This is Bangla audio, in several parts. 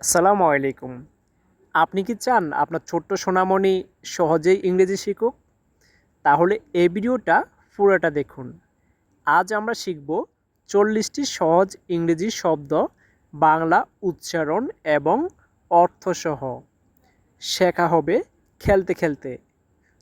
আসসালামু আলাইকুম। আপনি কি চান আপনার ছোট্ট সোনামণি সহজেই ইংরেজি শিখুক? তাহলে এই ভিডিওটা পুরোটা দেখুন। আজ আমরা শিখব 40টি সহজ ইংরেজি শব্দ বাংলা উচ্চারণ এবং অর্থসহ। শেখা হবে খেলতে খেলতে।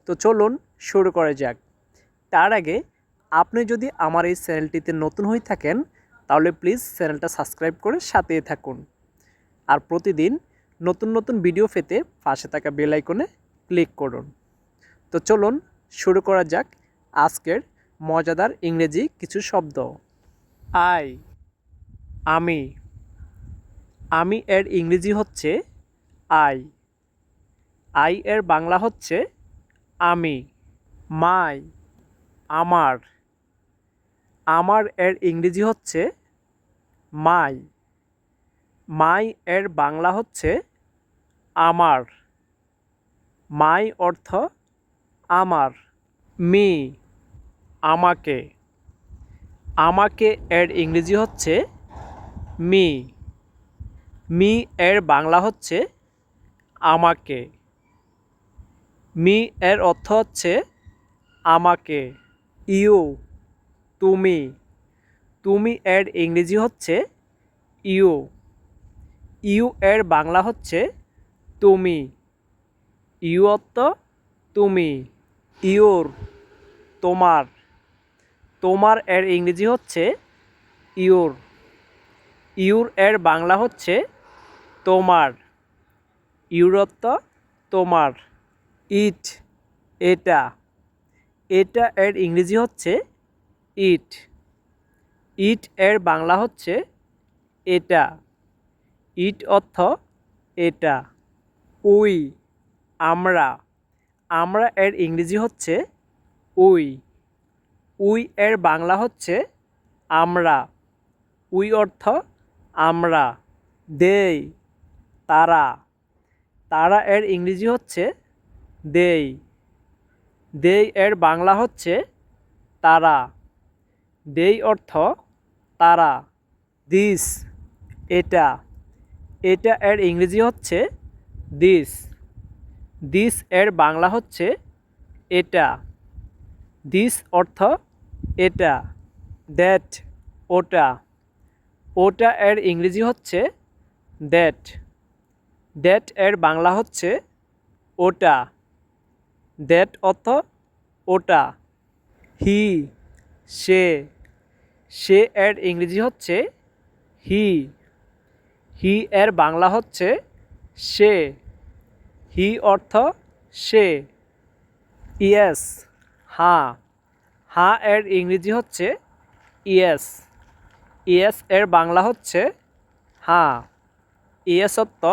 তো চলুন শুরু করা যাক। তার আগে আপনি যদি আমার এই চ্যানেলটিতে নতুন হয়ে থাকেন তাহলে প্লিজ চ্যানেলটা সাবস্ক্রাইব করে সাথেই থাকুন। আর প্রতিদিন নতুন নতুন ভিডিও পেতে পাশে থাকা বেল আইকনে ক্লিক করুন। তো চলুন শুরু করা যাক আজকের মজাদার ইংরেজি কিছু শব্দ। আই, আমি। আমি এর ইংরেজি হচ্ছে আই। আই এর বাংলা হচ্ছে আমি। মাই, আমার। আমার এর ইংরেজি হচ্ছে মাই। মাই এর বাংলা হচ্ছে আমার। মাই অর্থ আমার। মি, আমাকে। আমাকে এর ইংরেজি হচ্ছে মি। মি এর বাংলা হচ্ছে আমাকে। মি এর অর্থ হচ্ছে আমাকে। ইউ, তুমি। তুমি এর ইংরেজি হচ্ছে ইউ। ইউ এর বাংলা হচ্ছে তুমি। ইউ অর্থ তুমি। ইউর, তোমার। তোমার এর ইংরেজি হচ্ছে ইউর। ইউর এর বাংলা হচ্ছে তোমার। ইউর অর্থ তোমার। ইট, এটা। এটা এর ইংরেজি হচ্ছে ইট। ইট এর বাংলা হচ্ছে এটা। ইট অর্থ এটা। উই, আমরা। আমরা এর ইংরেজি হচ্ছে উই। উই এর বাংলা হচ্ছে আমরা। উই অর্থ আমরা। দেই, তারা। তারা এর ইংরেজি হচ্ছে দেই। দেই এর বাংলা হচ্ছে তারা। দেই অর্থ তারা। দিস, এটা। এটা এর ইংরেজি হচ্ছে দিস। দিস এর বাংলা হচ্ছে এটা। দিস অর্থ এটা। দ্যাট, ওটা। ওটা এর ইংরেজি হচ্ছে দ্যাট। দ্যাট এর বাংলা হচ্ছে ওটা। দ্যাট অর্থ ওটা। হি, সে। সে এর ইংরেজি হচ্ছে হি। হি এর বাংলা হচ্ছে সে। হি অর্থ সে। ইয়েস, হ্যাঁ। হ্যাঁ এর ইংরেজি হচ্ছে ইয়েস। ইয়েস এর বাংলা হচ্ছে হ্যাঁ। ইয়েস অর্থ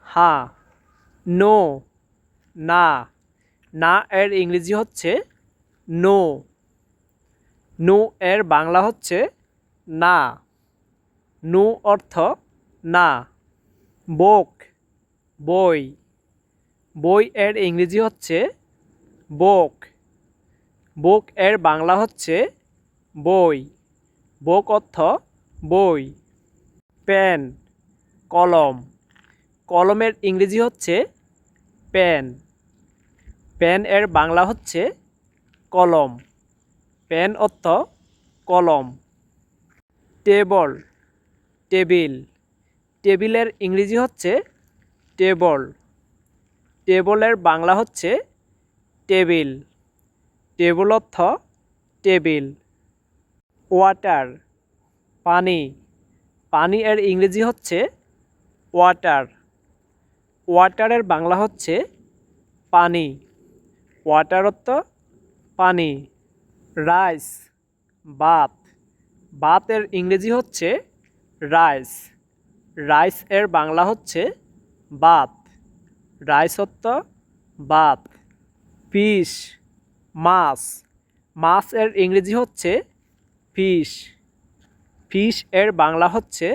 হ্যাঁ। নো, না। না এর ইংরেজি হচ্ছে নো। নো এর বাংলা হচ্ছে না। নো অর্থ না। বুক, বই। বই এর ইংরেজি হচ্ছে বুক। বুক এর বাংলা হচ্ছে বই। বুক অর্থ বই। পেন, কলম। কলমের ইংরেজি হচ্ছে পেন। পেন এর বাংলা হচ্ছে কলম। পেন অর্থ কলম। Table, table. টেবিলের ইংরেজি হচ্ছে টেবল। টেবলের বাংলা হচ্ছে টেবিল। টেবল অর্থ টেবিল। ওয়াটার, পানি। পানি এর ইংরেজি হচ্ছে ওয়াটার। ওয়াটারের বাংলা হচ্ছে পানি। ওয়াটার অর্থ পানি। রাইস, ভাত। ভাতের ইংরেজি হচ্ছে রাইস। রাইস এর বাংলা হচ্ছে ভাত। রাইস অর্থ ভাত। ফিশ, মাছ। মাছ এর ইংরেজি হচ্ছে ফিশ। ফিশ এর বাংলা হচ্ছে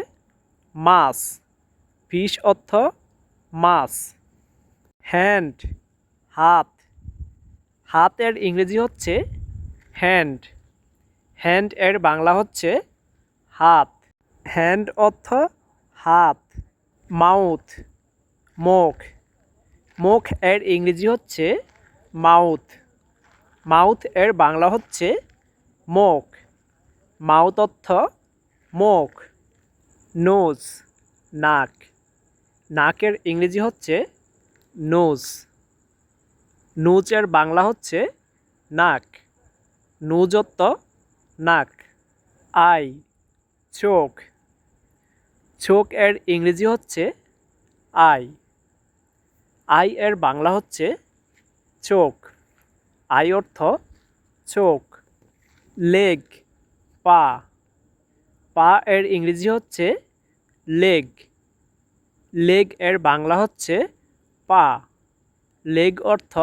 মাছ। ফিশ অর্থ মাছ। হ্যান্ড, হাত। হাতের ইংরেজি হচ্ছে হ্যান্ড। হ্যান্ড এর বাংলা হচ্ছে হাত। হ্যান্ড অর্থ হাত। মাউথ মুখ, মুখ এর ইংরেজি হচ্ছে মাউথ, মাউথ এর বাংলা হচ্ছে মুখ, মাউথ অর্থ মুখ। নোজ নাক, নাকের ইংরেজি হচ্ছে নোজ, নোজ এর বাংলা হচ্ছে নাক, নোজ অর্থ নাক। আই চোখ, চোখ এর ইংরেজি হচ্ছে আই, আই এর বাংলা হচ্ছে চোখ, আই অর্থ চোখ। লেগ পা, পা এর ইংরেজি হচ্ছে লেগ, লেগ এর বাংলা হচ্ছে পা, লেগ অর্থ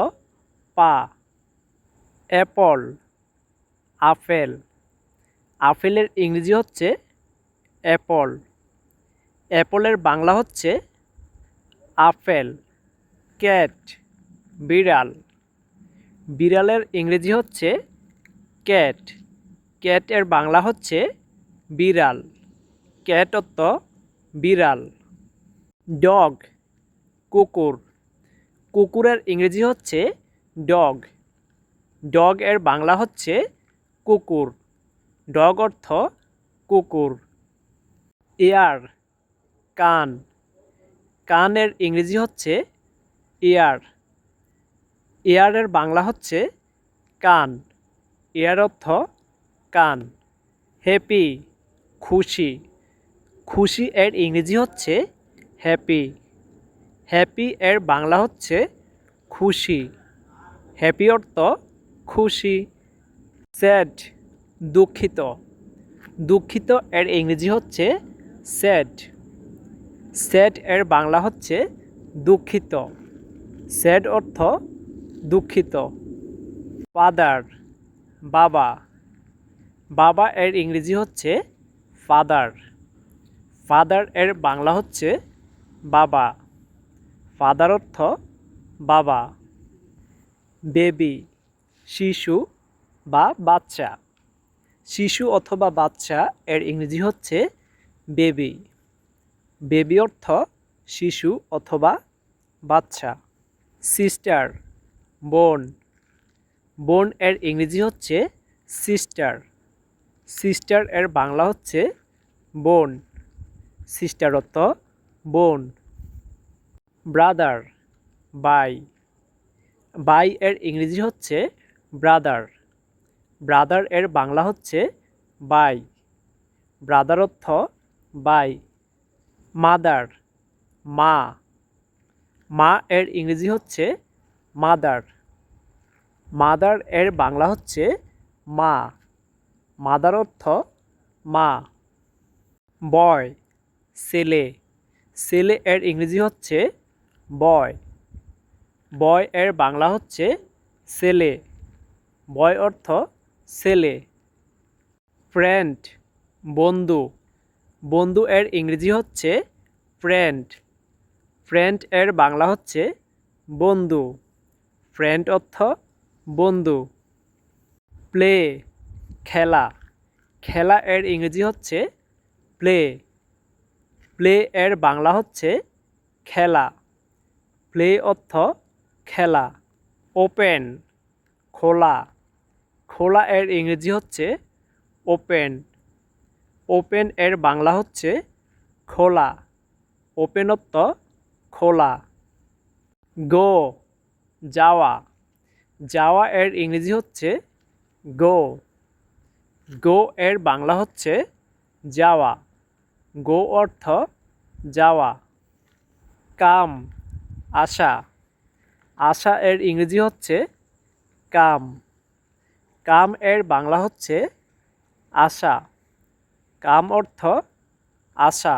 পা। অ্যাপল আপেল, আপেলের ইংরেজি হচ্ছে অ্যাপল, অ্যাপলের বাংলা হচ্ছে আপেল। ক্যাট বিড়াল, বিড়ালের ইংরেজি হচ্ছে ক্যাট, ক্যাট এর বাংলা হচ্ছে বিড়াল, ক্যাট অর্থ বিড়াল। ডগ কুকুর, কুকুরের ইংরেজি হচ্ছে ডগ, ডগ এর বাংলা হচ্ছে কুকুর, ডগ অর্থ কুকুর। ইয়ার কান, কানের ইংরেজি হচ্ছে ইয়ার, ইয়ারের বাংলা হচ্ছে কান, ইয়ার অর্থ কান। হ্যাপি খুশি, খুশি এর ইংরেজি হচ্ছে হ্যাপি, হ্যাপি এর বাংলা হচ্ছে খুশি, হ্যাপি অর্থ খুশি। স্যাড দুঃখিত, দুঃখিত এর ইংরেজি হচ্ছে স্যাড, স্যাড এর বাংলা হচ্ছে দুঃখিত, স্যাড অর্থ দুঃখিত। ফাদার বাবা, বাবা এর ইংরেজি হচ্ছে ফাদার, ফাদার এর বাংলা হচ্ছে বাবা, ফাদার অর্থ বাবা। বেবি শিশু বা বাচ্চা, শিশু অথবা বাচ্চা এর ইংরেজি হচ্ছে বেবি, বেবি অর্থ শিশু অথবা বাচ্চা। সিস্টার বোন, বোন এর ইংরেজি হচ্ছে সিস্টার, সিস্টার এর বাংলা হচ্ছে বোন, সিস্টার অর্থ বোন। ব্রাদার ভাই, ভাই এর ইংরেজি হচ্ছে ব্রাদার, ব্রাদার এর বাংলা হচ্ছে ভাই, ব্রাদার অর্থ ভাই। মাদার মা, মা এর ইংরেজি হচ্ছে মাদার, মাদার এর বাংলা হচ্ছে মা, মাদার অর্থ মা। বয় ছেলে, ছেলে এর ইংরেজি হচ্ছে বয়, বয় এর বাংলা হচ্ছে ছেলে, বয় অর্থ ছেলে। ফ্রেন্ড বন্ধু, বন্ধু এর ইংরেজি হচ্ছে ফ্রেন্ড, ফ্রেন্ড এর বাংলা হচ্ছে বন্ধু, ফ্রেন্ড অর্থ বন্ধু। প্লে খেলা, খেলা এর ইংরেজি হচ্ছে প্লে, প্লে এর বাংলা হচ্ছে খেলা, প্লে অর্থ খেলা। ওপেন খোলা, খোলা এর ইংরেজি হচ্ছে ওপেন, ওপেন এর বাংলা হচ্ছে খোলা, ওপেন অর্থ খোলা। গো যাওয়া, যাওয়া এর ইংরেজি হচ্ছে গো, গো এর বাংলা হচ্ছে যাওয়া, গো অর্থ যাওয়া। কাম আসা, আসা এর ইংরেজি হচ্ছে কাম, কাম এর বাংলা হচ্ছে আসা, কাম অর্থ আসা।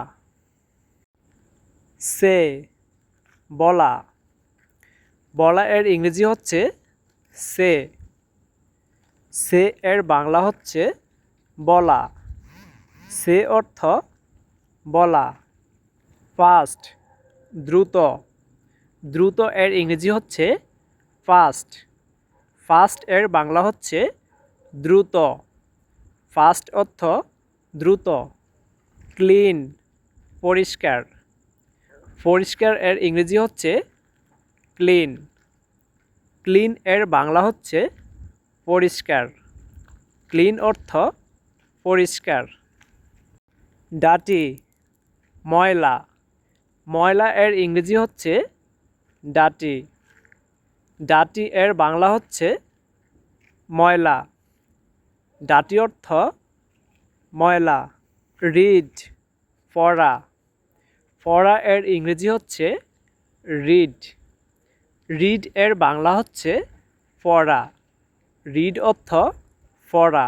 সে বলা, বলা এর ইংরেজি হচ্ছে সে, সে এর বাংলা হচ্ছে বলা, সে অর্থ বলা। ফাস্ট দ্রুত, দ্রুত এর ইংরেজি হচ্ছে ফাস্ট, ফাস্ট এর বাংলা হচ্ছে দ্রুত, ফাস্ট অর্থ দ্রুত। ক্লিন পরিষ্কার, পরিষ্কার এর ইংরেজি হচ্ছে ক্লিন। ক্লিন এর বাংলা হচ্ছে পরিষ্কার। ক্লিন অর্থ পরিষ্কার। ডার্টি ময়লা। ময়লা এর ইংরেজি হচ্ছে ডার্টি। ডার্টি এর বাংলা হচ্ছে ময়লা। ডার্টি অর্থ ময়লা। রিড পড়া। পড়া এর ইংরেজি হচ্ছে রিড। রিড এর বাংলা হচ্ছে পড়া। রিড অর্থ পড়া।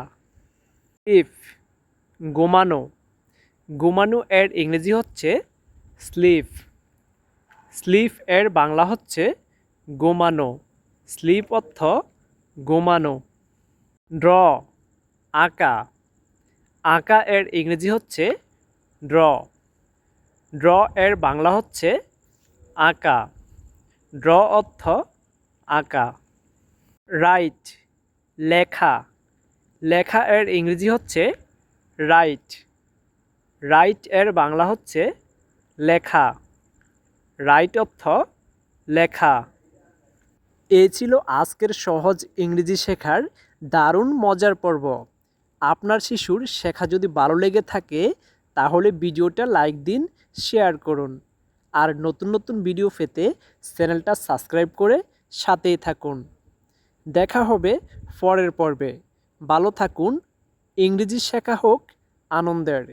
স্লিপ ঘুমানো। ঘুমানো এর ইংরেজি হচ্ছে স্লিপ। স্লিপ এর বাংলা হচ্ছে ঘুমানো। স্লিপ অর্থ ঘুমানো। ড্র আঁকা। আঁকা এর ইংরেজি হচ্ছে ড্র। ড্র এর বাংলা হচ্ছে আঁকা। ড্র অর্থ আঁকা। রাইট লেখা। লেখা এর ইংরেজি হচ্ছে রাইট। রাইট এর বাংলা হচ্ছে লেখা। রাইট অর্থ লেখা। এই ছিল আজকের সহজ ইংরেজি শেখার দারুণ মজার পর্ব। আপনার শিশুর শেখা যদি ভালো লেগে থাকে তাহলে ভিডিওটা লাইক দিন, শেয়ার করুন। আর নতুন নতুন ভিডিও পেতে চ্যানেলটা সাবস্ক্রাইব করে সাথেই থাকুন। দেখা হবে পরের পর্বে। ভালো থাকুন। ইংরেজি শেখা হোক আনন্দের।